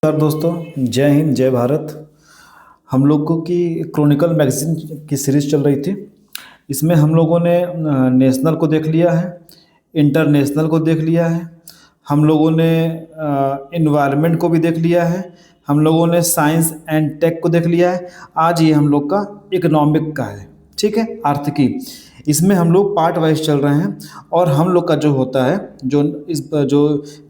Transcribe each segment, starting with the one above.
नमस्कार दोस्तों, जय हिंद जय भारत। हम लोगों की क्रॉनिकल मैगजीन की सीरीज चल रही थी। इसमें हम लोगों ने नेशनल को देख लिया है, इंटरनेशनल को देख लिया है, हम लोगों ने इन्वायरमेंट को भी देख लिया है, हम लोगों ने साइंस एंड टेक को देख लिया है। आज ये हम लोग का इकोनॉमिक का है, ठीक है, आर्थिकी। इसमें हम लोग पार्ट वाइज चल रहे हैं और हम लोग का जो होता है, जो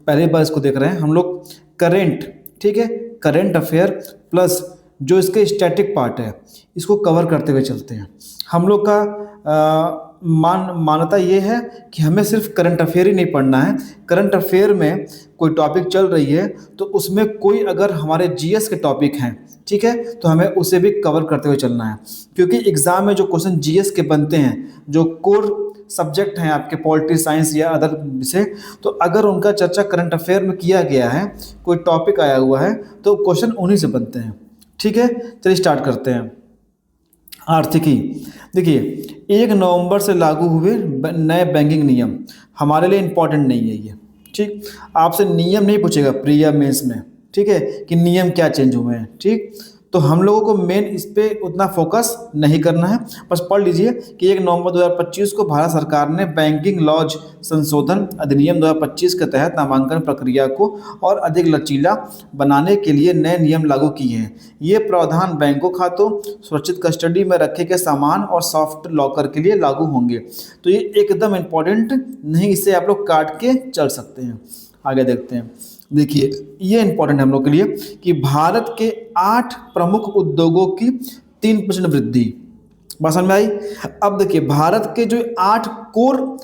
पहले बार इसको देख रहे हैं हम लोग, करेंट, ठीक है, करंट अफेयर प्लस जो इसके स्टैटिक पार्ट है, इसको कवर करते हुए चलते हैं। हम लोग का मान्यता ये है कि हमें सिर्फ करंट अफेयर ही नहीं पढ़ना है। करंट अफेयर में कोई टॉपिक चल रही है तो उसमें कोई अगर हमारे जीएस के टॉपिक हैं, ठीक है, तो हमें उसे भी कवर करते हुए चलना है। क्योंकि एग्ज़ाम में जो क्वेश्चन जीएस के बनते हैं, जो कोर सब्जेक्ट हैं आपके, पॉलिटी साइंस या अदर विषय, तो अगर उनका चर्चा करंट अफेयर में किया गया है, कोई टॉपिक आया हुआ है, तो क्वेश्चन उन्हीं से बनते हैं। ठीक है, चलिए स्टार्ट करते हैं। आर्थिकी, देखिए, 1 नवंबर से लागू हुए नए बैंकिंग नियम हमारे लिए इम्पोर्टेंट नहीं है ये। ठीक, आपसे नियम नहीं पूछेगा प्री या मेंस में, ठीक है, कि नियम क्या चेंज हुए हैं। ठीक, तो हम लोगों को मेन इस पे उतना फोकस नहीं करना है। बस पढ़ लीजिए कि 1 नवंबर 2025 को भारत सरकार ने बैंकिंग लॉज संशोधन अधिनियम 2025 के तहत नामांकन प्रक्रिया को और अधिक लचीला बनाने के लिए नए नियम लागू किए हैं। ये प्रावधान बैंकों खातों, सुरक्षित कस्टडी में रखे गए सामान और सॉफ्ट लॉकर के लिए लागू होंगे। तो ये एकदम इम्पोर्टेंट नहीं, इसे आप लोग काट के चल सकते हैं। आगे देखते हैं। देखिए, ये इंपॉर्टेंट है हम लोग के लिए कि भारत के 8 प्रमुख उद्योगों की 3% वृद्धि। बात समझ में आई? अब देखिए, भारत के जो 8 कोर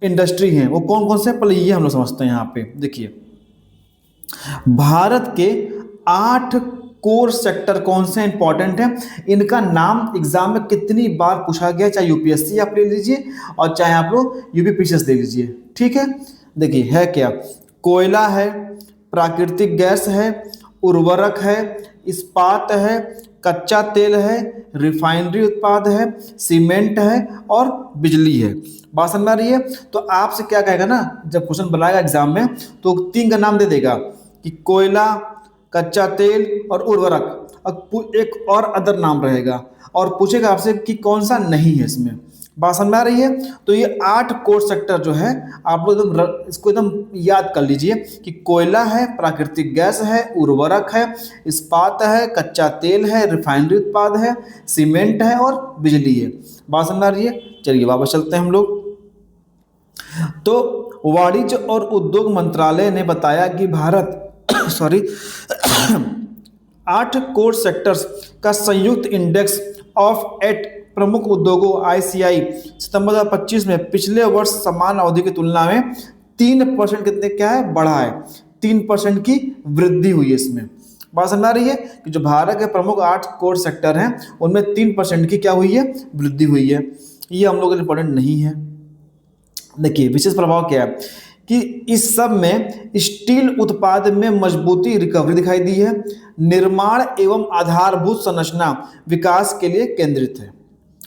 इंडस्ट्री हैं वो कौन कौन से हैं, पहले ये हम लोग समझते हैं। यहाँ पे देखिए, भारत के 8 कोर सेक्टर कौन से इंपॉर्टेंट हैं, इनका नाम एग्जाम में कितनी बार पूछा गया, चाहे यूपीएससी आप ले लीजिए और चाहे आप लोग यूपीपीसीएस ले लीजिए। ठीक है, देखिए है क्या, कोयला है, प्राकृतिक गैस है, उर्वरक है, इस्पात है, कच्चा तेल है, रिफाइनरी उत्पाद है, सीमेंट है और बिजली है। बात समझ में आ रही है? तो आपसे क्या कहेगा ना, जब क्वेश्चन बनाएगा एग्जाम में तो 3 का नाम दे देगा कि कोयला, कच्चा तेल और उर्वरक, और एक और अदर नाम रहेगा और पूछेगा आपसे कि कौन सा नहीं है इसमें। बात समझ में आ रही है? तो ये 8 कोर सेक्टर जो है, आप लोग एकदम इसको एकदम याद कर लीजिए कि कोयला है, प्राकृतिक गैस है, उर्वरक है, इस्पात है, कच्चा तेल है, रिफाइनरी उत्पाद है, सीमेंट है और बिजली है। बात समझ में आ रही है? चलिए वापस चलते हैं हम लोग। तो वाणिज्य और उद्योग मंत्रालय ने बताया कि भारत सॉरी 8 कोर सेक्टर्स का संयुक्त इंडेक्स ऑफ 8 प्रमुख उद्योगों आईसीआई सितंबर 2025 में पिछले वर्ष समान अवधि की तुलना में 3% कितने क्या है, बढ़ा है। 3% की वृद्धि हुई है इसमें। बात समझ आ रही है कि जो भारत के प्रमुख 8 कोर सेक्टर हैं उनमें 3% की क्या हुई है, वृद्धि हुई है। ये हम लोग के लिए इंपॉर्टेंट नहीं है। देखिए, विशेष प्रभाव क्या है कि इस सब में स्टील उत्पाद में मजबूती, रिकवरी दिखाई दी है। निर्माण एवं आधारभूत संरचना विकास के लिए केंद्रित है।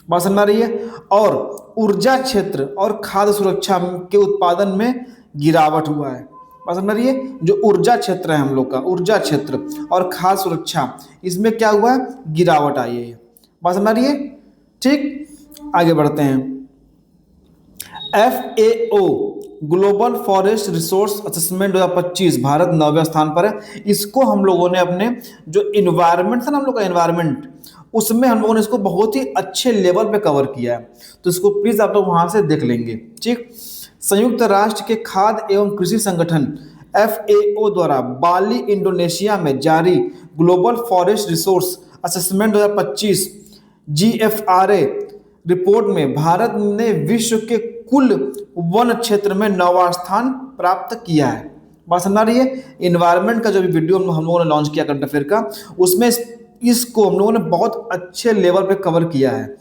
बात समझ आ रही है? और ऊर्जा क्षेत्र और खाद्य सुरक्षा के उत्पादन में गिरावट हुआ है। बात समझ आ रही है? जो ऊर्जा क्षेत्र है हम लोग का, ऊर्जा क्षेत्र और खाद्य सुरक्षा, इसमें क्या हुआ है, गिरावट आई है। बात समझ आ रही है? ठीक, आगे बढ़ते हैं। FAO global forest resource assessment 2025, Bharat 9वें स्थान पर है। इसको हम लोगों ने अपने जो इन्वायरमेंट था ना हम लोग का, इन्वायरमेंट, उसमें हम लोगों ने इसको बहुत ही अच्छे लेवल पे कवर किया है। तो इसको प्लीज आप लोग वहां से देख लेंगे। ठीक, संयुक्त राष्ट्र के खाद्य एवं कृषि संगठन FAO द्वारा बाली इंडोनेशिया में जारी global forest resource assessment 2025 GFRA report में भारत ने विश्व के कुल वन क्षेत्र में 9वां स्थान प्राप्त किया है। बात समझ आ रही है? इन्वायरमेंट का जो भी वीडियो हम लोगों ने लॉन्च किया करंट अफेयर का, उसमें इसको हम लोगों ने बहुत अच्छे लेवल पे कवर किया है।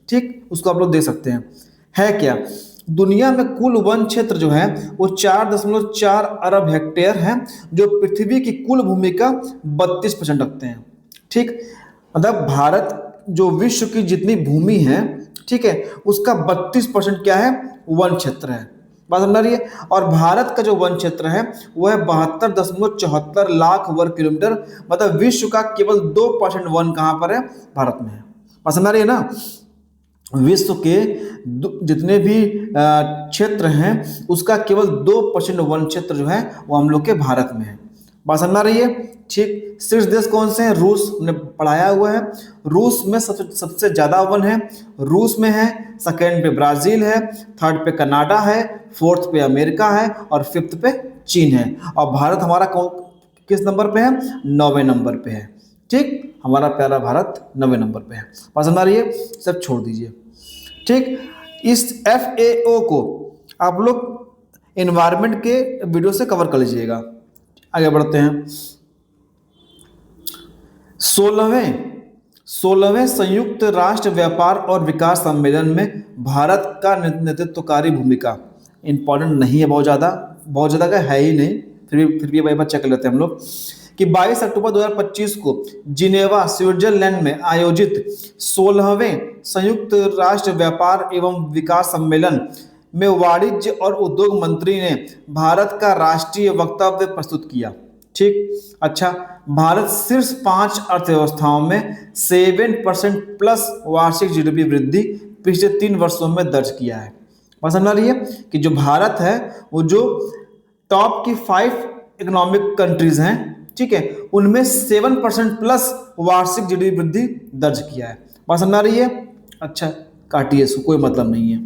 ठीक, उसको आप लोग देख सकते हैं। है क्या, दुनिया में कुल वन क्षेत्र जो है वो 4.4 अरब हेक्टेयर है, जो पृथ्वी की कुल भूमि का 32% रखते हैं। ठीक, मतलब भारत जो विश्व की जितनी भूमि है, ठीक है, उसका 32% क्या है, वन क्षेत्र है। बात समझ आ रही है। और भारत का जो वन क्षेत्र है वो है 72.74 लाख वर्ग किलोमीटर, मतलब विश्व का केवल 2% वन कहाँ पर है, भारत में है। बात समझ आ रही है ना। विश्व के जितने भी क्षेत्र हैं उसका केवल 2% वन क्षेत्र जो है वो हम लोग के भारत में है। बात समझ आ रही है। ठीक, शीर्ष देश कौन से हैं, रूस ने पढ़ाया हुआ है। रूस में सबसे ज्यादा वन है, रूस में है। सेकेंड पे ब्राजील है, थर्ड पे कनाडा है, फोर्थ पे अमेरिका है और फिफ्थ पे चीन है। और भारत हमारा किस नंबर पे है, 9वें नंबर पे है। ठीक, हमारा प्यारा भारत 9वें नंबर पे है। बात समझ आ रही है, सब छोड़ दीजिए। ठीक, इस FAO को आप लोग इन्वायरमेंट के वीडियो से कवर कर लीजिएगा। आगे बढ़ते हैं। 16वें संयुक्त राष्ट्र व्यापार और विकास सम्मेलन में भारत का नेतृत्वकारी भूमिका इंपॉर्टेंट नहीं है, बहुत ज़्यादा का है ही नहीं, फिर भी भाई बात चेक कर लेते हैं हम लोग कि 22 अक्टूबर 2025 को जिनेवा स्विट्जरलैंड में आयोजित 16वें संयुक्त राष्ट्र व्यापार एवं विकास सम्मेलन में वाणिज्य और उद्योग मंत्री ने भारत का राष्ट्रीय वक्तव्य प्रस्तुत किया। ठीक, अच्छा, भारत शीर्ष 5 अर्थव्यवस्थाओं में 7% प्लस वार्षिक GDP वृद्धि पिछले 3 वर्षों में दर्ज किया है। बात समझ आ रही है कि जो भारत है वो जो टॉप की 5 इकोनॉमिक कंट्रीज हैं, ठीक है, उनमें 7% प्लस वार्षिक GDP वृद्धि दर्ज किया है। बात समझ आ रही है। अच्छा, काटिए इसको, कोई मतलब नहीं है।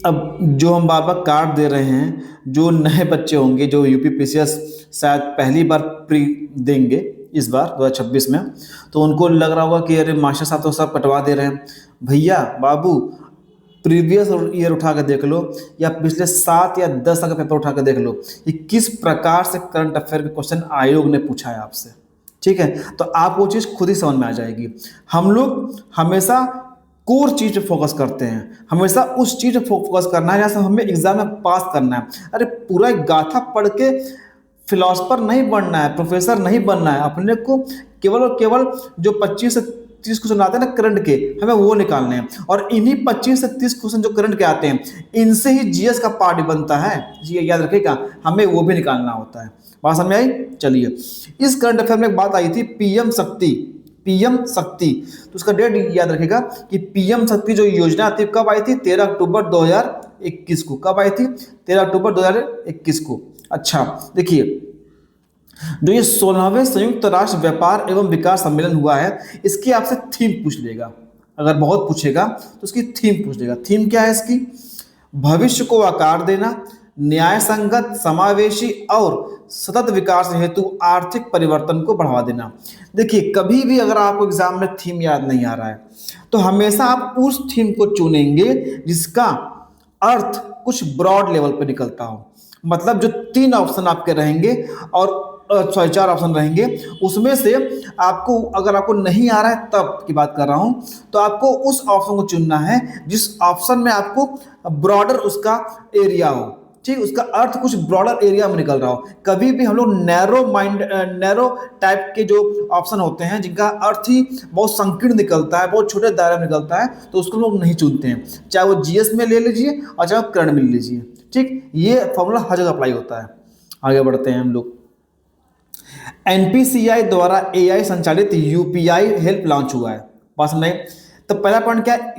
अब जो हम बाबा कार्ड दे रहे हैं, जो नए बच्चे होंगे जो UPPCS शायद पहली बार प्री देंगे इस बार 2026 में, तो उनको लग रहा होगा कि अरे मास्टर साहब तो सब कटवा दे रहे हैं। भैया बाबू, प्रीवियस ईयर उठा के देख लो या पिछले 7 या 10 साल का पेपर उठा के देख लो कि किस प्रकार से करंट अफेयर के क्वेश्चन आयोग ने पूछा है आपसे। ठीक है, तो आप वो चीज़ खुद ही समझ में आ जाएगी। हम लोग हमेशा कोर चीज पे फोकस करते हैं, हमेशा उस चीज पे फोकस करना है जहाँ से हमें एग्जाम में पास करना है। अरे पूरा एक गाथा पढ़ के फिलोसफर नहीं बनना है, प्रोफेसर नहीं बनना है। अपने को केवल और केवल जो 25 से 30 क्वेश्चन आते हैं ना करंट के, हमें वो निकालने हैं। और इन्हीं 25 से 30 क्वेश्चन जो करंट के आते हैं, इनसे ही GS का पार्ट बनता है। जी याद रखिएगा, हमें वो भी निकालना होता है। बात समझ में आई। चलिए, इस करंट अफेयर में एक बात आई थी, PM शक्ति। तो उसका डेट याद रखिएगा कि PM शक्ति जो योजना थी कब आई थी, 13 अक्टूबर 2021 को। कब आई थी, 13 अक्टूबर 2021 को। अच्छा देखिए, जो ये 16वें संयुक्त राष्ट्र व्यापार एवं विकास सम्मेलन हुआ है, इसकी आपसे थीम पूछ लेगा। अगर बहुत पूछेगा तो उसकी थीम पूछ लेगा। थीम क्या है इसकी, भविष्य को आकार देना, न्याय संगत, समावेशी और सतत विकास हेतु आर्थिक परिवर्तन को बढ़ावा देना। देखिए, कभी भी अगर आपको एग्जाम में थीम याद नहीं आ रहा है तो हमेशा आप उस थीम को चुनेंगे जिसका अर्थ कुछ ब्रॉड लेवल पे निकलता हो। मतलब जो 3 ऑप्शन आपके रहेंगे और 4 ऑप्शन रहेंगे, उसमें से आपको अगर आपको नहीं आ रहा है तब की बात कर रहा हूं, तो आपको उस ऑप्शन को चुनना है जिस ऑप्शन में आपको ब्रॉडर उसका एरिया हो। ठीक, उसका अर्थ कुछ ब्रॉडर एरिया में निकल रहा हो। कभी भी हम लोग नैरो टाइप के जो ऑप्शन होते हैं जिनका अर्थ ही बहुत संकीर्ण निकलता है, बहुत छोटे दायरे में निकलता है, तो उसको लोग नहीं चुनते हैं। चाहे वो GS में ले लीजिए और चाहे वो करंट में ले लीजिए। ठीक, ये फॉर्मूला हर जगह अप्लाई होता है। आगे बढ़ते हैं हम लोग। NPCI द्वारा AI संचालित UPI हेल्प लॉन्च हुआ है। बात समझ। तो पहला पॉइंट क्या है,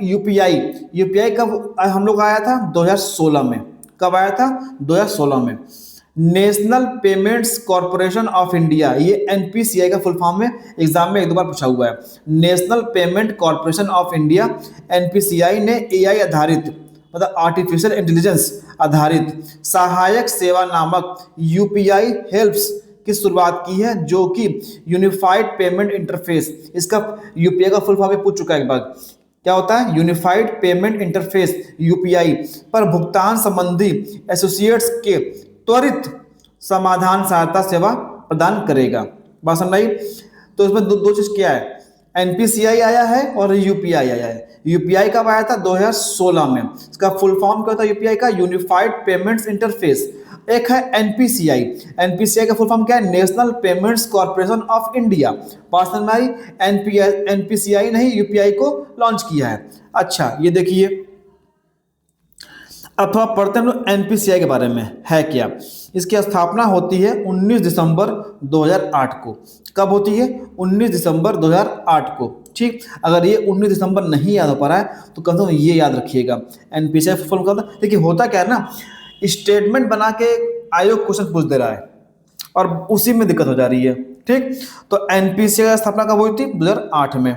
UPI कब हम लोग आया था, 2016 में। कब आया था, 2016 में। National payments corporation of India, ये NPCI का फुल फॉर्म है, एग्जाम में 1-2 बार पूछा हुआ है। National payment corporation of India, NPCI ने AI आधारित, मतलब आर्टिफिशियल इंटेलिजेंस आधारित सहायक सेवा नामक UPI हेल्प्स की शुरुआत की है, जो कि यूनिफाइड पेमेंट इंटरफेस। इसका UPI का फुल फॉर्म पूछ चुका है एक बार, क्या होता है, यूनिफाइड पेमेंट इंटरफेस UPI पर भुगतान संबंधी एसोसिएट्स के त्वरित समाधान सहायता सेवा प्रदान करेगा। बात समझ आई। तो इसमें दो चीज क्या है, NPCI आया है और UPI आया है। UPI कब आया था, 2016 में। इसका फुल फॉर्म क्या होता है UPI का, यूनिफाइड पेमेंट्स इंटरफेस। एक है NPCI का फुल फॉर्म क्या है, national payments corporation of India. बात समझ में आई। NPCI ने ही UPI को लॉन्च किया है। अच्छा ये देखिए, अब थोड़ा पढ़ते हैं हम लोग एनपीसीआई के बारे में है क्या। इसकी स्थापना होती है 19 दिसंबर 2008 को। कब होती है? 19 दिसंबर 2008 को। ठीक, अगर ये 19 दिसंबर नहीं याद हो पा रहा है तो कम से कम ये याद रखिएगा। एनपीसीआई फुल फॉर्म का, देखिए होता क्या है ना, स्टेटमेंट बना के आयोग क्वेश्चन पूछ दे रहा है और उसी में दिक्कत हो जा रही है। ठीक, तो एनपीसीआई की स्थापना कब हुई थी? 2008 में।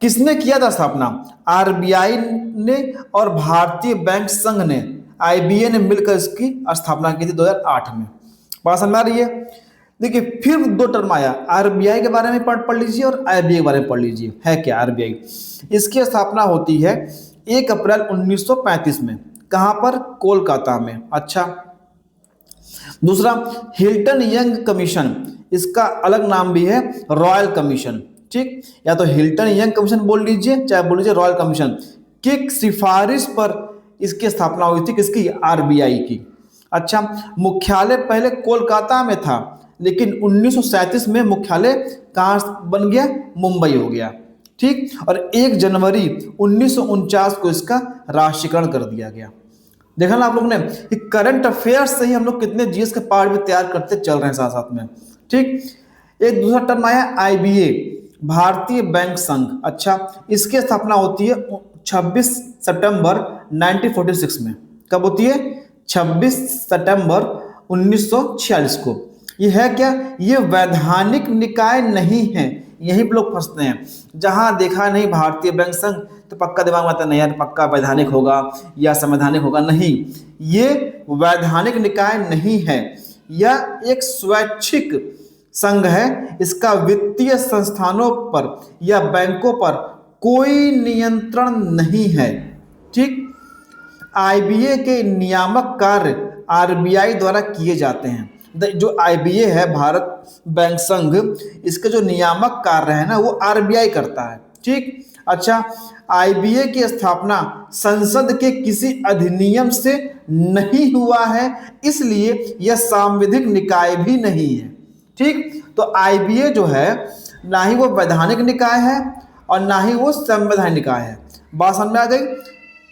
किसने किया था स्थापना? आरबीआई ने और भारतीय बैंक संघ ने, आईबीए ने मिलकर इसकी स्थापना की थी 2008 में। बात समझ आ रही है? देखिए फिर दो टर्म आया, आरबीआई के बारे में पढ़ लीजिए और आईबीए के बारे में पढ़ लीजिए। है क्या आरबीआई? इसकी स्थापना होती है 1 अप्रैल 1935 में। कहां पर? कोलकाता में। अच्छा, दूसरा हिल्टन यंग कमीशन, इसका अलग नाम भी है रॉयल कमीशन। ठीक, या तो हिल्टन यंग कमीशन बोल लीजिए चाहे बोल लीजिए रॉयल कमीशन, की सिफारिश पर इसकी स्थापना हुई थी। किसकी? आरबीआई की। अच्छा, मुख्यालय पहले कोलकाता में था लेकिन 1937 में मुख्यालय कहाँ बन गया? मुंबई हो गया। ठीक, और 1 जनवरी 1949 को इसका राष्ट्रीयकरण कर दिया गया। देखा ना आप लोग ने कि करंट अफेयर्स से ही हम लोग कितने जीएस के पार्ट भी तैयार करते चल रहे हैं साथ साथ में। ठीक, एक दूसरा टर्म आया आईबीए, भारतीय बैंक संघ। अच्छा, इसकी स्थापना होती है 26 सितंबर 1946 में। कब होती है? 26 सितंबर 1946 को। ये है क्या? ये वैधानिक निकाय नहीं है। यहीं पे लोग फंसते हैं, जहां देखा नहीं भारतीय बैंक संघ तो पक्का दिमाग में आता नहीं यार पक्का वैधानिक होगा या संवैधानिक होगा। नहीं, ये वैधानिक निकाय नहीं है, यह एक स्वैच्छिक संघ है। इसका वित्तीय संस्थानों पर या बैंकों पर कोई नियंत्रण नहीं है। ठीक, आईबीए के नियामक कार्य आरबीआई द्वारा किए जाते हैं। जो आईबीए है, भारत बैंक संघ, इसके जो नियामक कार्य है ना वो आरबीआई करता है। ठीक, अच्छा, आईबीए की स्थापना संसद के किसी अधिनियम से नहीं हुआ है, इसलिए यह सांविधिक निकाय भी नहीं है। ठीक, तो आईबीए जो है ना ही वो वैधानिक निकाय है और ना ही वो संवैधानिक निकाय है। बात समझ में आ गई?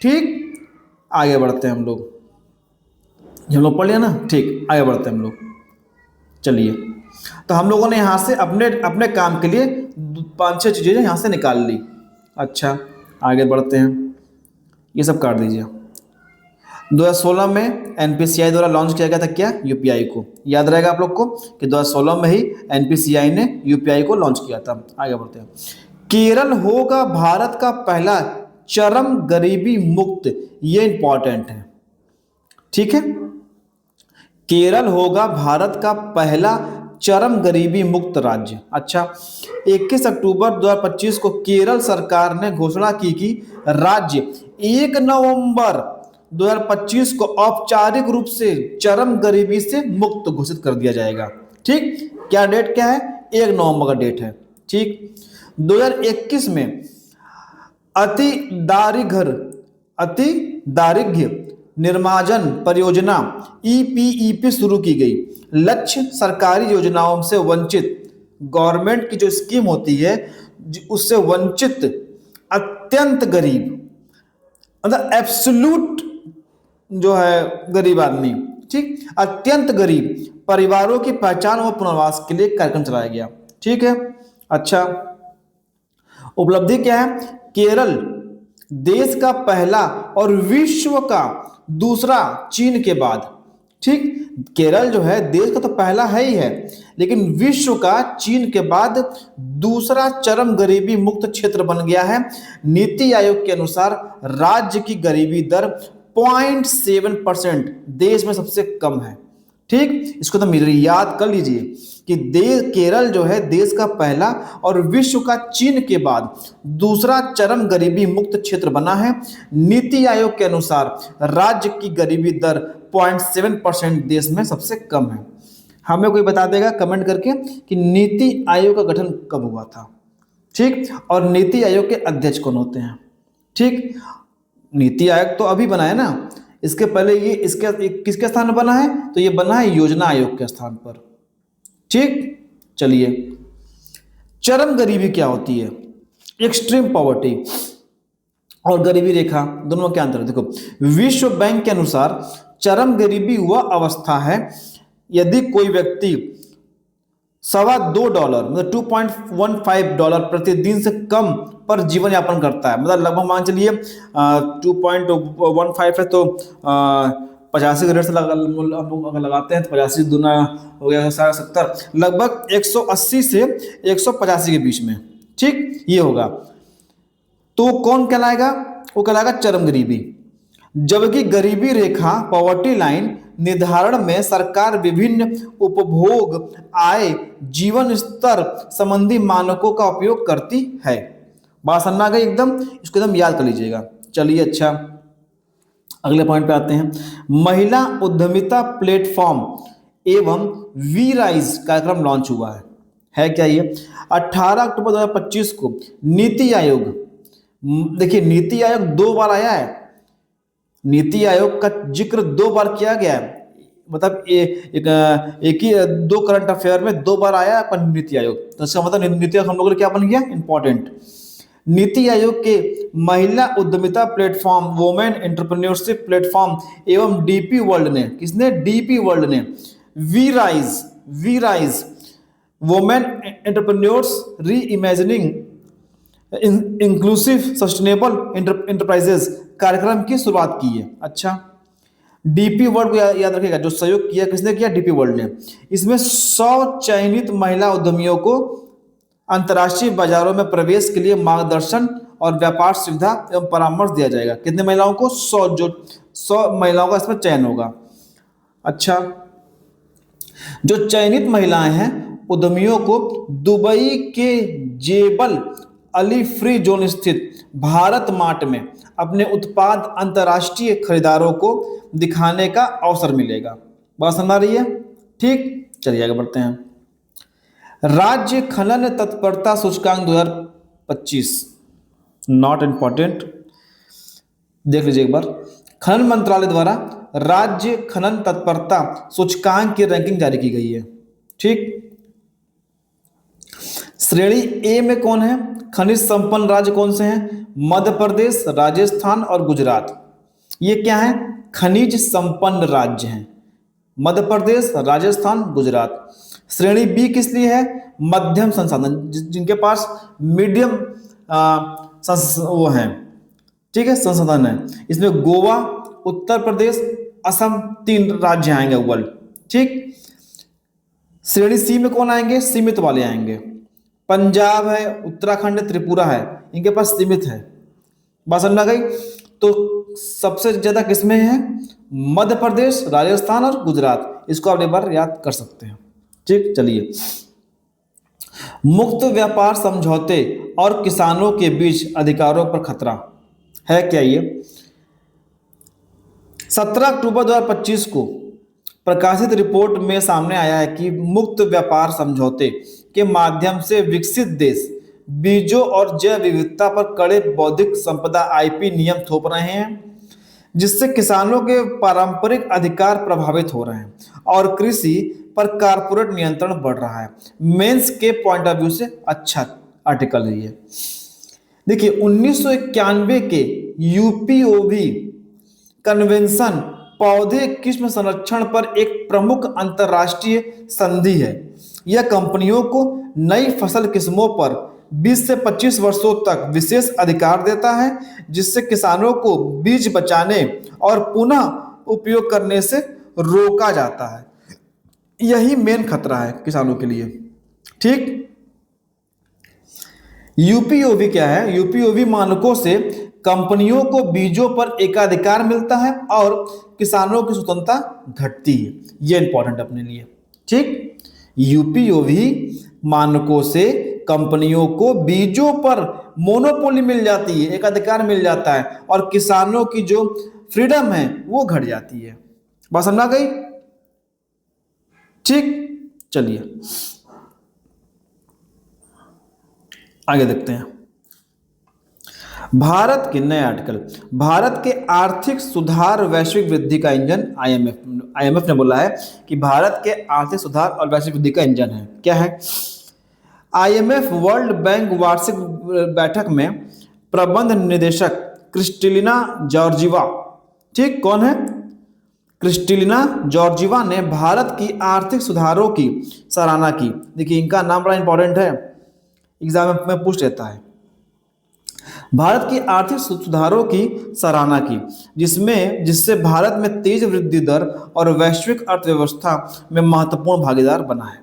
ठीक, आगे बढ़ते हैं हम लोग। हम लोग पढ़ लिया ना। ठीक, आगे बढ़ते हैं हम लोग। चलिए, तो हम लोगों ने यहाँ से अपने अपने काम के लिए 5-6 चीज़ें यहाँ से निकाल ली। अच्छा, आगे बढ़ते हैं। ये सब काट दीजिए। 2016 में एनपीसीआई द्वारा लॉन्च किया गया था क्या? यूपीआई को। याद रहेगा आप लोग को कि 2016 में ही एनपीसीआई ने यूपीआई को लॉन्च किया था। आगे बढ़ते हैं। केरल होगा भारत का पहला चरम गरीबी मुक्त, ये इंपॉर्टेंट है। ठीक है, केरल होगा भारत का पहला चरम गरीबी मुक्त राज्य। अच्छा, 21 अक्टूबर 2025 को केरल सरकार ने घोषणा की कि राज्य 1 नवंबर 2025 को औपचारिक रूप से चरम गरीबी से मुक्त घोषित कर दिया जाएगा। ठीक, क्या डेट क्या है? 1 नवंबर का डेट है। ठीक, 2021 में अति दारिद्र्य निर्मार्जन परियोजना ईपीईपी शुरू की गई। लक्ष्य सरकारी योजनाओं से वंचित, गवर्नमेंट की जो स्कीम होती है उससे वंचित अत्यंत गरीब, मतलब एब्सोल्यूट जो है गरीब आदमी, ठीक, अत्यंत गरीब परिवारों की पहचान और पुनर्वास के लिए कार्यक्रम चलाया गया। ठीक है, अच्छा, उपलब्धि क्या है? केरल देश का पहला और विश्व का दूसरा चीन के बाद। ठीक, केरल जो है देश का तो पहला है ही है, लेकिन विश्व का चीन के बाद दूसरा चरम गरीबी मुक्त क्षेत्र बन गया है। नीति आयोग के अनुसार राज्य की गरीबी दर 0.7% देश में सबसे कम है। ठीक, इसको तो मेरे याद कर लीजिए कि केरल जो है देश का पहला और विश्व का चीन के बाद दूसरा चरम गरीबी मुक्त क्षेत्र बना है। नीति आयोग के अनुसार राज्य की गरीबी दर 0.7% देश में सबसे कम है। हमें कोई बता देगा कमेंट करके कि नीति आयोग का गठन कब हुआ था? ठीक, और नीति आयोग के अध्यक्ष कौन होते हैं? ठीक, नीति आयोग तो अभी बना है ना, इसके पहले ये इसके किसके स्थान पर बना है? तो ये बना है योजना आयोग के स्थान पर। ठीक, चलिए, चरम गरीबी क्या होती है? Extreme poverty. और गरीबी रेखा दोनों में क्या अंतर है? देखो, विश्व बैंक के अनुसार चरम गरीबी वह अवस्था है यदि कोई व्यक्ति $2.25 मतलब $2.15 प्रतिदिन से कम पर जीवन यापन करता है। मतलब लगभग मान चलिए 2.15 है तो 85 के रेट से हम लोग अगर लगाते हैं तो 85 दूना हो गया 70, लगभग 180 से 185 के बीच में, ठीक, ये होगा। तो कौन कहलाएगा? वो कहलाएगा चरम गरीबी। जबकि गरीबी रेखा पॉवर्टी लाइन निर्धारण में सरकार विभिन्न उपभोग, आय, जीवन स्तर संबंधी मानकों का उपयोग करती है। बात समझ आ गई एकदम? इसको एकदम याद कर लीजिएगा। चलिए, अच्छा, अगले पॉइंट पे आते हैं। महिला उद्यमिता प्लेटफॉर्म एवं वी राइज कार्यक्रम लॉन्च हुआ है क्या ये? 18 अक्टूबर 2025 को नीति आयोग, देखिए नीति आयोग 2 बार आया है, नीति आयोग का जिक्र 2 बार किया गया है। मतलब एक ही 2 करंट अफेयर में 2 बार आया है अपन नीति आयोग, तो इसका मतलब नीति आयोग हम लोगों ने क्या बन गया? इंपॉर्टेंट। नीति आयोग के महिला उद्यमिता प्लेटफॉर्म, वुमेन एंटरप्रेन्योरशिप प्लेटफॉर्म एवं डीपी वर्ल्ड ने, किसने? डीपी वर्ल्ड ने वी राइज वुमेन एंटरप्रेन्योर्स री इमेजिनिंग इंक्लूसिव सस्टेनेबल एंटरप्राइजेस कार्यक्रम की शुरुआत की है। अच्छा, डीपी वर्ल्ड को याद रखिएगा, जो सहयोग किया किसने किया? डीपी वर्ल्ड ने। इसमें 100 चयनित महिला उद्यमियों को अंतर्राष्ट्रीय बाजारों में प्रवेश के लिए मार्गदर्शन और व्यापार सुविधा एवं परामर्श दिया जाएगा। कितने महिलाओं को? 100 महिलाओं का इसमें चयन होगा। अच्छा, जो चयनित महिलाएं हैं उद्यमियों को दुबई के जेबल अली फ्री जोन स्थित भारत मार्ट में अपने उत्पाद अंतर्राष्ट्रीय खरीदारों को दिखाने का अवसर मिलेगा। बात समझ आ रही है? ठीक, चलिए आगे बढ़ते हैं। राज्य खनन तत्परता सूचकांक 2025, नॉट इंपॉर्टेंट, देख लीजिए एक बार। खनन मंत्रालय द्वारा राज्य खनन तत्परता सूचकांक की रैंकिंग जारी की गई है। ठीक, श्रेणी ए में कौन है? खनिज संपन्न राज्य कौन से हैं? मध्य प्रदेश, राजस्थान और गुजरात। ये क्या है? खनिज संपन्न राज्य हैं, मध्य प्रदेश, राजस्थान, गुजरात। श्रेणी बी किस लिए है? मध्यम संसाधन, जिनके पास मीडियम वो है, ठीक है, संसाधन है। इसमें गोवा, उत्तर प्रदेश, असम 3 राज्य आएंगे अव्वल। ठीक, श्रेणी सी में कौन आएंगे? सीमित वाले आएंगे। पंजाब है, उत्तराखंड, त्रिपुरा है, इनके पास सीमित है। बात समझ आ गई? तो सबसे ज्यादा किसमें है? मध्य प्रदेश, राजस्थान और गुजरात। इसको आप एक बार याद कर सकते हैं। ठीक, चलिए। मुक्त व्यापार समझौते और किसानों के बीच अधिकारों पर खतरा है क्या ये? 17 अक्टूबर 2025 को प्रकाशित रिपोर्ट में सामने आया है कि मुक्त व्यापार समझौते के माध्यम से विकसित देश बीजों और जैव विविधता पर कड़े बौद्धिक संपदा आईपी नियम थोप रहे हैं, जिससे किसानों के पारंपरिक अधिकार प्रभावित हो रहे हैं और कृषि पर कारपोरेट नियंत्रण बढ़ रहा है। मेंस के पॉइंट ऑफ व्यू से अच्छा आर्टिकल है ये। देखिए, 1991 के यूपीओवी कन्वेंशन पौधे किस्म संरक्षण पर एक प्रमुख अंतर्राष्ट्रीय संधि है। यह कंपनियों को नई फसल किस्मों पर 20 से 25 वर्षों तक विशेष अधिकार देता है, जिससे किसानों को बीज बचाने और पुनः उपयोग करने से रोका जाता है। यही मेन खतरा है किसानों के लिए। ठीक, यूपीओवी क्या है? यूपीओवी मानकों से कंपनियों को बीजों पर एकाधिकार मिलता है और किसानों की स्वतंत्रता घटती है। यह इंपॉर्टेंट अपने लिए। ठीक, यूपीओवी मानकों से कंपनियों को बीजों पर मोनोपोली मिल जाती है, एकाधिकार मिल जाता है, और किसानों की जो फ्रीडम है वो घट जाती है। बात समझ आ गई? ठीक, चलिए आगे देखते हैं। भारत के नए आर्टिकल, भारत के आर्थिक सुधार वैश्विक वृद्धि का इंजन। आईएमएफ ने बोला है कि भारत के आर्थिक सुधार और वैश्विक वृद्धि का इंजन है। क्या है? आईएमएफ वर्ल्ड बैंक वार्षिक बैठक में प्रबंध निदेशक क्रिस्टलिना जॉर्जिवा। ठीक, कौन है? क्रिस्टलिना जॉर्जिवा ने भारत की आर्थिक सुधारों की सराहना की। देखिए इनका नाम बड़ा इंपॉर्टेंट है, एग्जाम में पूछ लेता है। भारत की आर्थिक सुधारों की सराहना की, जिससे भारत में तेज वृद्धि दर और वैश्विक अर्थव्यवस्था में महत्वपूर्ण भागीदार बना है।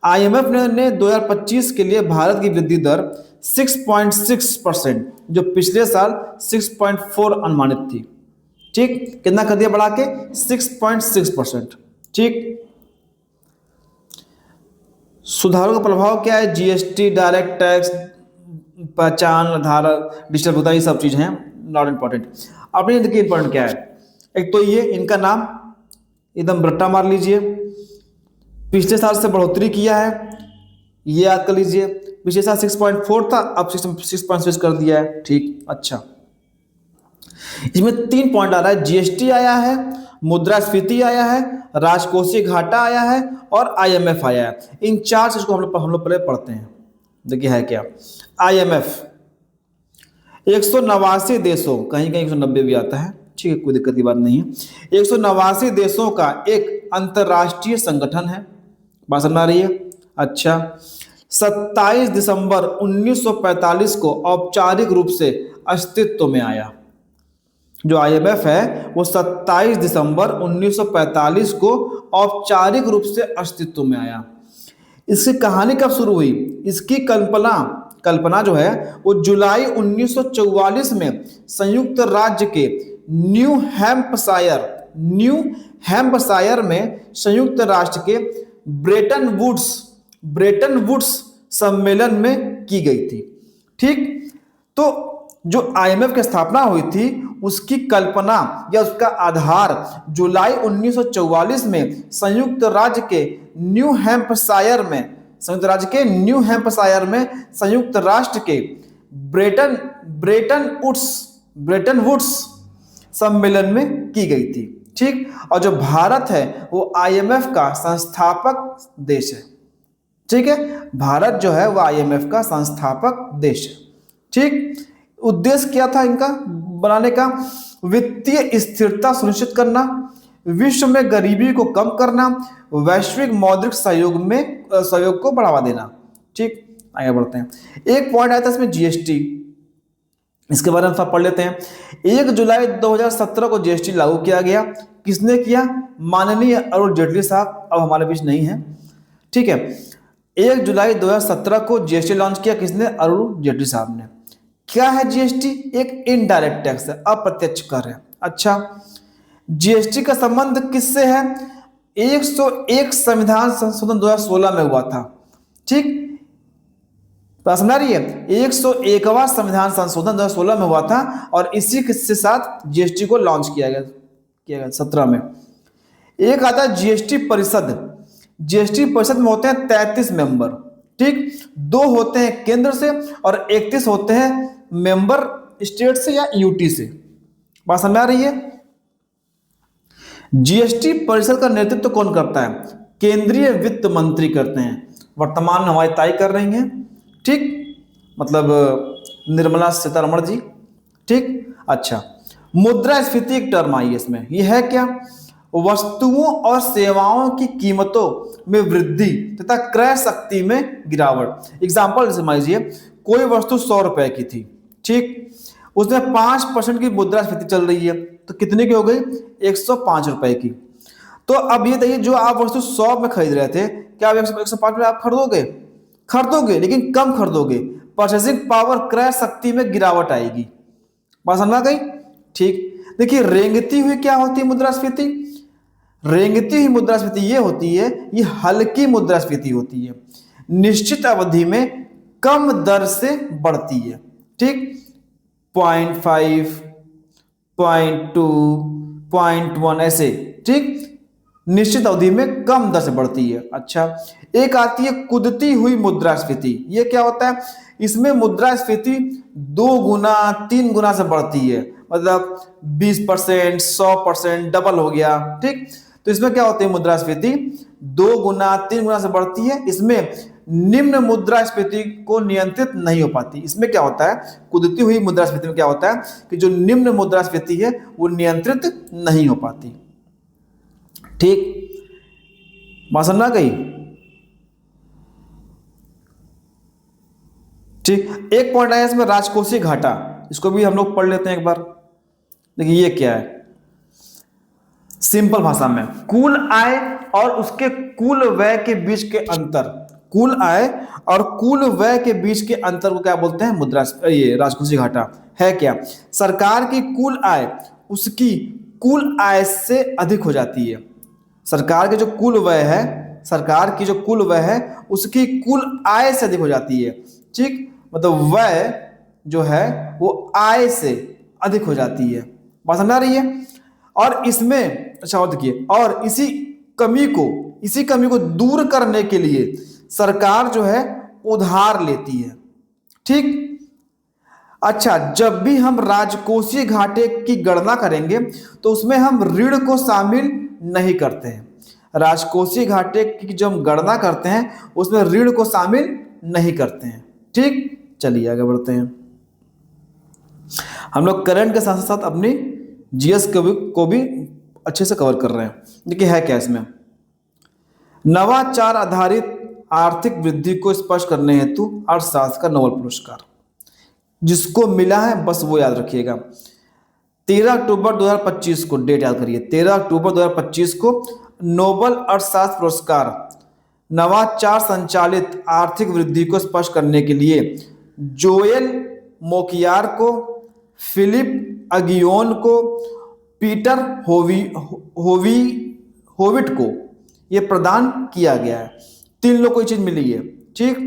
आईएमएफ ने 2025 के लिए भारत की वृद्धि दर 6.6%, जो पिछले साल 6.4 अनुमानित थी। ठीक, कितना कर दिया बढ़ा के? 6.6%। ठीक, सुधारों का प्रभाव क्या है? जीएसटी, डायरेक्ट टैक्स, पहचान धारक, डिजिटल भुगतान, ये सब चीज हैं, नॉट इंपॉर्टेंट। अपने देखिए इंपॉर्टेंट क्या है, एक तो ये इनका नाम एकदम रट्टा मार लीजिए, पिछले साल से बढ़ोतरी किया है, ये याद कर लीजिए। पिछले साल 6.4 था, अब 6.6 कर दिया है। ठीक, अच्छा, इसमें 3 पॉइंट आ रहा है, जीएसटी आया है, मुद्रास्फीति आया है, राजकोषीय घाटा आया है और आईएमएफ आया है। इन 4 चीज को हम लोग पहले पढ़ते हैं। देखिए है क्या, आईएमएफ 189 देशों, कहीं कहीं 190 भी आता है, ठीक है, कोई दिक्कत की बात नहीं है। 189 देशों का एक अंतर्राष्ट्रीय संगठन है, बात समझ आ रही है? अच्छा, 27 दिसंबर 1945 को औपचारिक रूप से अस्तित्व में आया। जो आईएमएफ है वो 27 दिसंबर 1945 को औपचारिक रूप से अस्तित्व में आया। इसकी कहानी कब शुरू हुई? इसकी कल्पना जो है वो जुलाई 1944 में संयुक्त राज्य के न्यू हैम्पशायर में संयुक्त राष्ट्र के ब्रेटन वुड्स सम्मेलन में की गई थी। ठीक, तो जो आईएमएफ की स्थापना हुई थी उसकी कल्पना या उसका आधार जुलाई 1944 में संयुक्त राज्य के न्यू हैम्पशायर में संयुक्त राष्ट्र के ब्रेटन वुड्स सम्मेलन में की गई थी। ठीक, और जो भारत है वो आईएमएफ का संस्थापक देश है। ठीक है, भारत जो है वो आईएमएफ का संस्थापक देश है। ठीक, उद्देश्य क्या था इनका बनाने का? वित्तीय स्थिरता सुनिश्चित करना, विश्व में गरीबी को कम करना, वैश्विक मौद्रिक सहयोग को बढ़ावा देना। ठीक, आगे बढ़ते हैं। एक पॉइंट आया था इसमें जीएसटी, इसके बारे में थोड़ा पढ़ लेते हैं। 1 जुलाई 2017 को जीएसटी लागू किया गया। किसने किया? माननीय अरुण जेटली साहब, अब हमारे बीच नहीं है। ठीक है, 1 जुलाई 2017 को जीएसटी लॉन्च किया, किसने? अरुण जेटली साहब ने। क्या है जीएसटी? एक इनडायरेक्ट टैक्स है, अप्रत्यक्ष कर है। अच्छा, जीएसटी का संबंध किससे है? 101 संविधान संशोधन 2016 में हुआ था। ठीक, बात समझ आ रही है? 101वां संविधान संशोधन 2016 में हुआ था और इसी के साथ जीएसटी को लॉन्च किया गया 17 में। एक आता है जीएसटी परिषद। जीएसटी परिषद में होते हैं 33 मेंबर। ठीक, 2 होते हैं केंद्र से और 31 होते हैं मेंबर स्टेट से या यूटी से। बात समझ आ रही है? जीएसटी परिषद का नेतृत्व कौन करता है? केंद्रीय वित्त मंत्री करते हैं। वर्तमान में हमारी ताई कर रही हैं। ठीक, मतलब निर्मला सीतारमण जी। ठीक, अच्छा, मुद्रास्फीति एक टर्म आई है इसमें, यह है क्या? वस्तुओं और सेवाओं की कीमतों में वृद्धि तथा क्रय शक्ति में गिरावट। एग्जाम्पल जैसे मान लीजिए कोई वस्तु 100 रुपए की थी। ठीक, उसमें 5% की मुद्रास्फीति चल रही है, तो कितने की हो गई? 105 रुपए की। तो अब ये देखिए, जो आप वस्तु 100 में खरीद रहे थे, क्या आप 105 में आप खरीदोगे, लेकिन कम खरीदोगे। परचेसिंग पावर, क्रय शक्ति में गिरावट आएगी। बात समझ आ गई? ठीक, देखिए रेंगती हुई क्या होती है मुद्रास्फीति? रेंगती हुई मुद्रास्फीति ये होती है, ये हल्की मुद्रास्फीति होती है, निश्चित अवधि में कम दर से बढ़ती है। ठीक, 0.5, 0.2, 0.1 ऐसे। ठीक, निश्चित अवधि में कम दर से बढ़ती है। अच्छा, एक आती है कूदती हुई मुद्रास्फीति। ये क्या होता है? इसमें मुद्रास्फीति 2 गुना 3 गुना से बढ़ती है, मतलब 20%, 100%, डबल हो गया। ठीक, तो इसमें क्या होती है मुद्रास्फीति 2 गुना 3 गुना से बढ़ती है। इसमें निम्न मुद्रास्फीति को नियंत्रित नहीं हो पाती। इसमें क्या होता है, कूदती हुई मुद्रास्फीति में क्या होता है कि जो निम्न मुद्रास्फीति है वो नियंत्रित नहीं हो पाती। ठीक, बात समझ आ गई। ठीक, एक पॉइंट आया इसमें राजकोषीय घाटा, इसको भी हम लोग पढ़ लेते हैं एक बार। देखिए ये क्या है, सिंपल भाषा में कुल आय और उसके कुल व्यय के बीच के अंतर, कुल आय और कुल व्यय के बीच के अंतर को क्या बोलते हैं, ये राजकोषीय घाटा है। क्या, सरकार की कुल आय उसकी कुल आय से अधिक हो जाती है। सरकार के जो कुल व्यय है, सरकार की जो कुल व्यय है उसकी कुल आय से अधिक हो जाती है। ठीक, मतलब व्यय जो है वो आय से अधिक हो जाती है। बात समझ आ रही है। और इसमें अच्छा और देखिए, और इसी कमी को दूर करने के लिए सरकार जो है उधार लेती है। ठीक, अच्छा, जब भी हम राजकोषीय घाटे की गणना करेंगे तो उसमें हम ऋण को शामिल नहीं करते हैं। राजकोषीय घाटे की जो हम गणना करते हैं उसमें ऋण को शामिल नहीं करते हैं। ठीक, चलिए आगे बढ़ते हैं। हम लोग करंट के साथ साथ अपनी जीएस को भी अच्छे से कवर कर रहे हैं। देखिए है क्या इसमें, नवाचार आधारित आर्थिक वृद्धि को स्पष्ट करने हेतु अर्थशास्त्र का नोबेल पुरस्कार जिसको मिला है, बस वो याद रखिएगा, 13 अक्टूबर 2025 को, डेट याद करिए, 13 अक्टूबर 2025 को नोबेल अर्थशास्त्र पुरस्कार नवाचार संचालित आर्थिक वृद्धि को स्पष्ट करने के लिए जोएल मोकियार को, फिलिप अगियोन को, पीटर होविट को ये प्रदान किया गया है। 3 लोग को ये चीज मिली है। ठीक,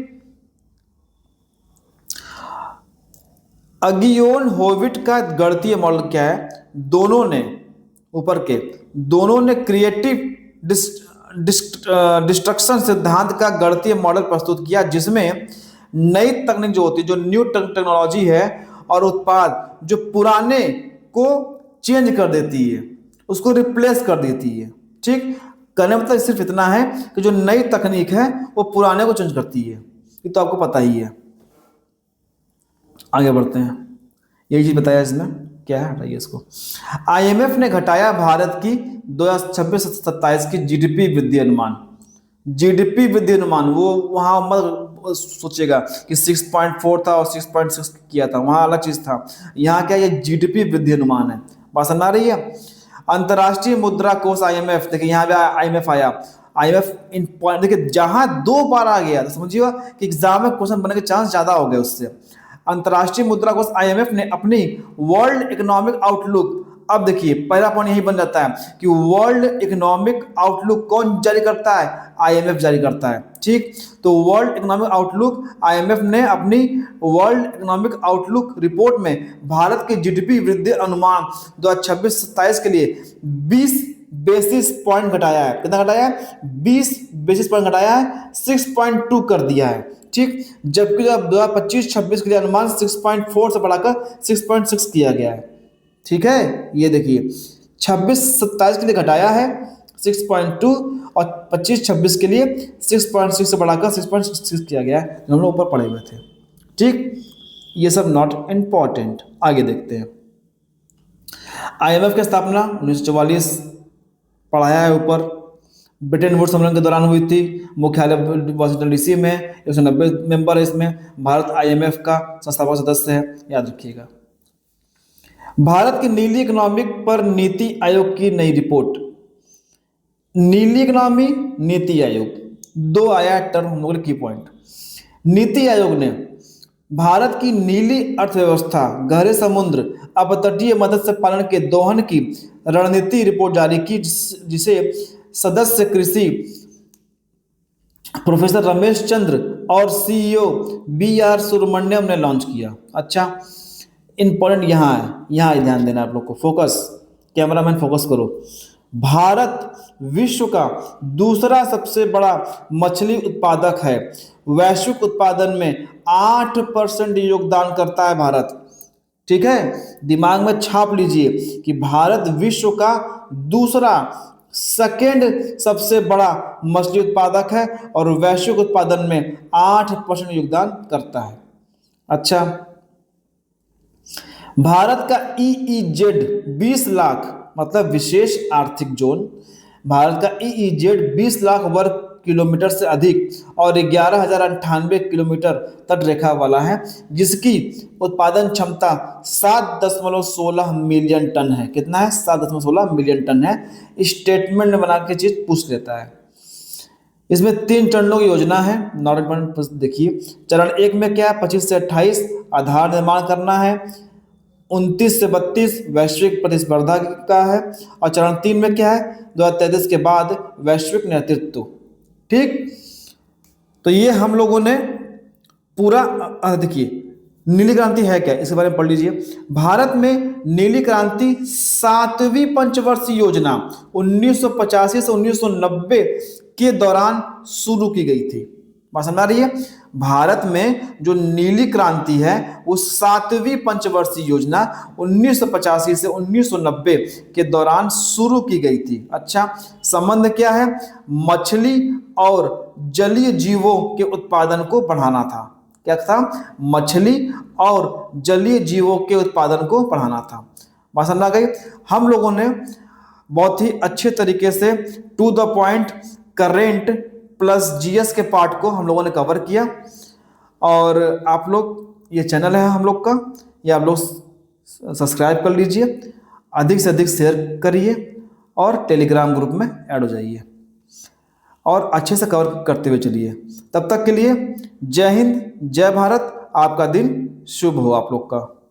अगियोन होविट का गणितीय मॉडल क्या है, दोनों ने क्रिएटिव डिस्ट्रक्शन सिद्धांत का गणितीय मॉडल प्रस्तुत किया जिसमें नई तकनीक जो होती है, जो न्यू टेक्नोलॉजी है और उत्पाद जो पुराने को चेंज कर देती है, उसको रिप्लेस कर देती है। ठीक, कहने मतलब सिर्फ इतना है कि जो नई तकनीक है वो पुराने को चेंज करती है। ये तो आपको पता ही है। आगे बढ़ते हैं, यही चीज बताया इसमें क्या है, हटाइए इसको। आईएमएफ ने घटाया भारत की 2026-27 की जीडीपी वृद्धि अनुमान। जीडीपी वृद्धि अनुमान वो वहां मत सोचेगा कि 6.4 था और 6.6 किया था, वहां अलग चीज था। यहाँ क्या, ये जीडीपी वृद्धि अनुमान है। बात समझ आ रही है। अंतर्राष्ट्रीय मुद्रा कोष आईएमएफ, देखिए यहाँ पे आईएमएफ आया। आईएमएफ इन पॉइंट देखिए, जहां 2 बार आ गया तो समझिएगा कि एग्जाम में क्वेश्चन बनने के चांस ज्यादा हो गए उससे। अंतर्राष्ट्रीय मुद्रा कोष आईएमएफ ने अपनी वर्ल्ड इकोनॉमिक आउटलुक, अब देखिए पहला पॉइंट यही बन जाता है कि वर्ल्ड इकोनॉमिक आउटलुक कौन जारी करता है, आईएमएफ जारी करता है। ठीक, तो वर्ल्ड इकोनॉमिक आउटलुक आईएमएफ ने अपनी वर्ल्ड इकोनॉमिक आउटलुक रिपोर्ट में भारत की जीडीपी वृद्धि अनुमान 2026-27 के लिए 20 बेसिस पॉइंट घटाया है। कितना घटाया है, 20 बेसिस पॉइंट घटाया है, 6.2 कर दिया है। ठीक, जबकि जब 2025-26 के लिए अनुमान 6.4 से बढ़ाकर 6.6 किया गया है। ठीक है, ये देखिए 26-27 के लिए घटाया है 6.2 और 25-26 के लिए 6.6 से बढ़ाकर 6.6 किया गया है। हम लोग ऊपर पढ़े हुए थे। ठीक, ये सब नॉट इम्पॉर्टेंट। आगे देखते हैं। आईएमएफ की स्थापना 1944 पढ़ाया है ऊपर, ब्रिटेन वुड्स सम्मेलन के दौरान हुई थी, मुख्यालय वाशिंगटन डीसी में, 190 मेंबर है इसमें। भारत आईएमएफ का संस्थापक सदस्य है, याद रखिएगा। भारत की नीली इकोनॉमिक पर नीति आयोग की नई रिपोर्ट। नीली इकोनॉमी, नीति आयोग, 2 आया टर्म हम लोगों के की पॉइंट। नीति आयोग ने भारत की नीली अर्थव्यवस्था, गहरे समुद्र, अपतटीय मत्स्य पालन के दोहन की रणनीति रिपोर्ट जारी की जिसे सदस्य कृषि प्रोफेसर रमेश चंद्र और सीईओ बीआर सुब्रमण्यम ने लॉन्च किया। अच्छा, इंपॉर्टेंट यहाँ है, यहाँ ध्यान देना आप लोग को। फोकस, कैमरामैन फोकस करो। भारत विश्व का दूसरा सबसे बड़ा मछली उत्पादक है। वैश्विक उत्पादन में 8% योगदान करता है भारत। ठीक है, दिमाग में छाप लीजिए कि भारत विश्व का दूसरा सेकेंड सबसे बड़ा मछली उत्पादक है और वैश्विक उत्पादन में 8% योगदान करता है। अच्छा, भारत का EEZ 20 लाख मतलब विशेष आर्थिक जोन, भारत का EEZ 20 लाख वर्ग किलोमीटर से अधिक और 11,098 किलोमीटर तट रेखा वाला है, जिसकी उत्पादन क्षमता 7.16 मिलियन टन है। कितना है? 7.16 मिलियन टन है। स्टेटमेंट में बना के चीज पूछ लेता है। इसमें 3 चरणों की योजना है। नॉर्मल देखिए, चरण 1 में क्या है? 25 से 28 आधार निर्माण करना है। 29 से 32 वैश्विक प्रतिस्पर्धा का है। और चरण 3 में क्या है? 2033 के बाद वैश्विक नेतृत्व। ठीक, तो ये हम लोगों ने पूरा देखिए नीली क्रांति है क्या, इसके बारे में पढ़ लीजिए। भारत में नीली क्रांति 7वीं पंचवर्षीय योजना 1985 से 1990 के दौरान शुरू की गई थी। बात समझ आ रही है? भारत में जो नीली क्रांति है वो 7वीं पंचवर्षीय योजना 1985 से 1990 के दौरान शुरू की गई थी। अच्छा, संबंध क्या है? मछली और जलीय जीवों के उत्पादन को बढ़ाना था। क्या था? मछली और जलीय जीवों के उत्पादन को बढ़ाना था। बात समझ आ गई? हम लोगों ने बहुत ही अच्छे तरीके से to the point current plus GS के पार्ट को हम लोगों ने कवर किया। और आप लोग, ये चैनल है हम लोग का, ये आप लोग सब्सक्राइब कर लीजिए, अधिक से अधिक शेयर करिए और टेलीग्राम ग्रुप में ऐड हो जाइए और अच्छे से कवर करते हुए चलिए। तब तक के लिए जय हिंद, जय भारत। आपका दिन शुभ हो आप लोग का।